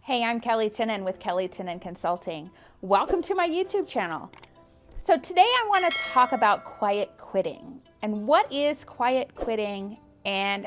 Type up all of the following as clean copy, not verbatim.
Hey, I'm Kelly Tinnen with Kelly Tinnen Consulting. Welcome to my YouTube channel. So today I want to talk about quiet quitting and what is quiet quitting and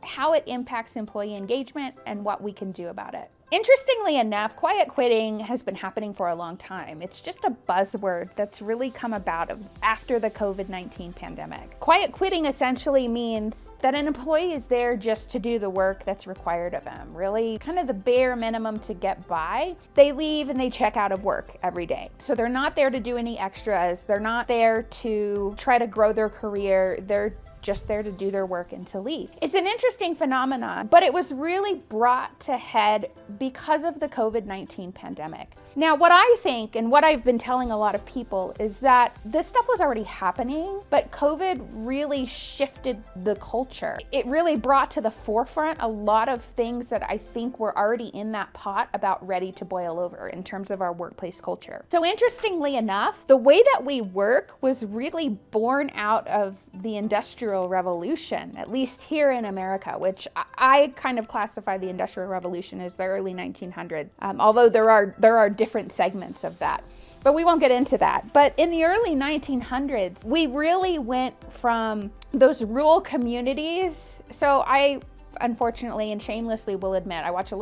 how it impacts employee engagement and what we can do about it. Interestingly enough, quiet quitting has been happening for a long time. It's just a buzzword that's really come about after the COVID-19 pandemic. Quiet quitting essentially means that an employee is there just to do the work that's required of them, really kind of the bare minimum to get by. They leave and they check out of work every day. So they're not there to do any extras. They're not there to try to grow their career. They're just there to do their work and to leave. It's an interesting phenomenon, but it was really brought to head because of the COVID-19 pandemic. Now, what I think and what I've been telling a lot of people is that this stuff was already happening, but COVID really shifted the culture. It really brought to the forefront a lot of things that I think were already in that pot about ready to boil over in terms of our workplace culture. So interestingly enough, the way that we work was really born out of the Industrial Revolution, at least here in America, which I kind of classify the Industrial Revolution as the early 1900s, although there are different segments of that. But we won't get into that. But in the early 1900s, we really went from those rural communities. So I, unfortunately and shamelessly will admit, I watch a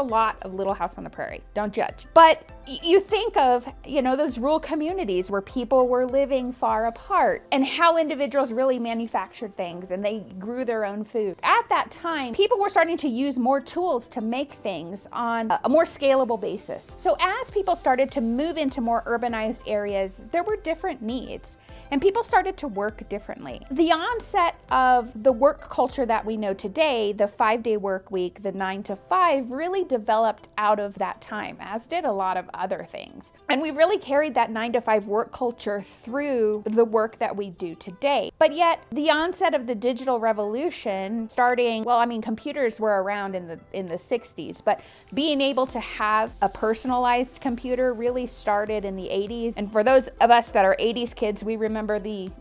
lot of Little House on the Prairie. Don't judge. But you think of, those rural communities where people were living far apart and how individuals really manufactured things and they grew their own food. At that time, people were starting to use more tools to make things on a more scalable basis. So as people started to move into more urbanized areas, there were different needs. And people started to work differently. The onset of the work culture that we know today, the 5-day work week, the 9 to 5, really developed out of that time, as did a lot of other things. And we really carried that 9 to 5 work culture through the work that we do today. But yet, the onset of the digital revolution, computers were around in the 60s, but being able to have a personalized computer really started in the 80s. And for those of us that are 80s kids, we remember the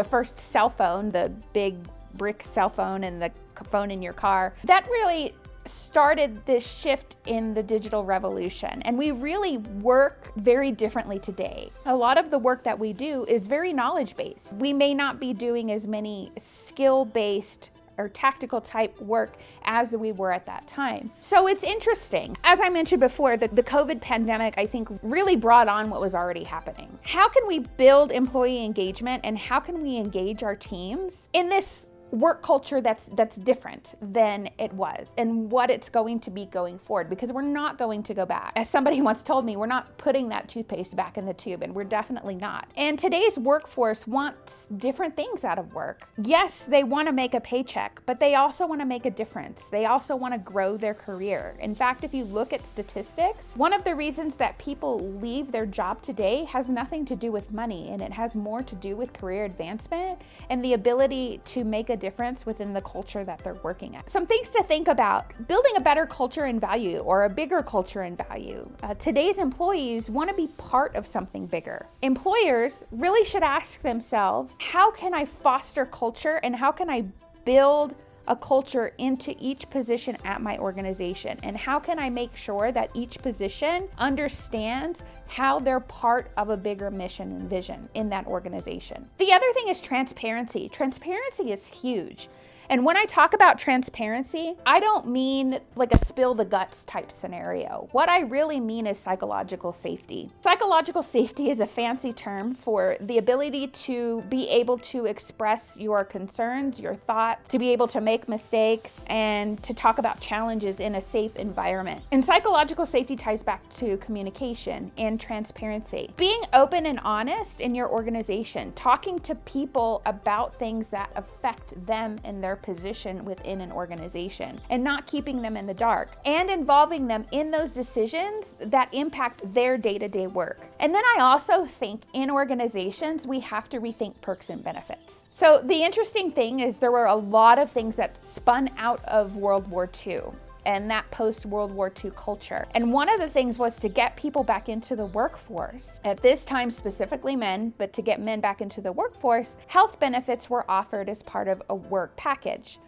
first cell phone, the big brick cell phone and the phone in your car. That really started this shift in the digital revolution, and we really work very differently today. A lot of the work that we do is very knowledge-based. We may not be doing as many skill-based or tactical type work as we were at that time. So it's interesting. As I mentioned before, the COVID pandemic, I think, really brought on what was already happening. How can we build employee engagement and how can we engage our teams in this work culture that's different than it was and what it's going to be going forward, because we're not going to go back. As somebody once told me, we're not putting that toothpaste back in the tube, and we're definitely not. And today's workforce wants different things out of work. Yes, they want to make a paycheck, but they also want to make a difference. They also want to grow their career. In fact, if you look at statistics, one of the reasons that people leave their job today has nothing to do with money, and it has more to do with career advancement and the ability to make a difference within the culture that they're working at. Some things to think about: building a better culture and value, or a bigger culture and value. Today's employees want to be part of something bigger. Employers really should ask themselves, how can I foster culture and how can I build a culture into each position at my organization? And how can I make sure that each position understands how they're part of a bigger mission and vision in that organization? The other thing is transparency. Transparency is huge. And when I talk about transparency, I don't mean like a spill the guts type scenario. What I really mean is psychological safety. Psychological safety is a fancy term for the ability to be able to express your concerns, your thoughts, to be able to make mistakes, and to talk about challenges in a safe environment. And psychological safety ties back to communication and transparency. Being open and honest in your organization, talking to people about things that affect them and their position within an organization, and not keeping them in the dark, and involving them in those decisions that impact their day-to-day work. And then I also think in organizations, we have to rethink perks and benefits. So the interesting thing is there were a lot of things that spun out of World War II and that post-World War II culture. And one of the things was to get people back into the workforce. At this time, specifically men, but to get men back into the workforce, health benefits were offered as part of a work package.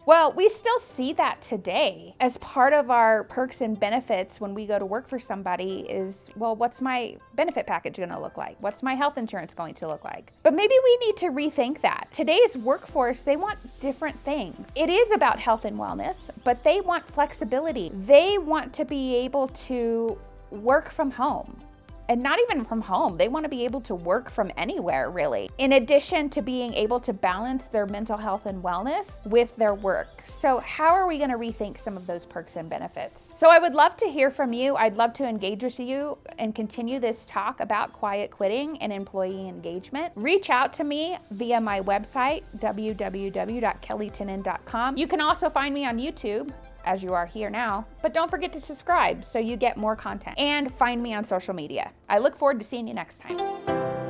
Well, we still see that today as part of our perks and benefits when we go to work for somebody is, well, what's my benefit package going to look like? What's my health insurance going to look like? But maybe we need to rethink that. Today's workforce, they want different things. It is about health and wellness, but they want flexibility. They want to be able to work from home. And not even from home, they want to be able to work from anywhere, really, in addition to being able to balance their mental health and wellness with their work. So how are we going to rethink some of those perks and benefits? So I would love to hear from you. I'd love to engage with you and continue this talk about quiet quitting and employee engagement. Reach out to me via my website, www.kellytinen.com. You can also find me on YouTube, as you are here now, but don't forget to subscribe so you get more content, and find me on social media. I look forward to seeing you next time.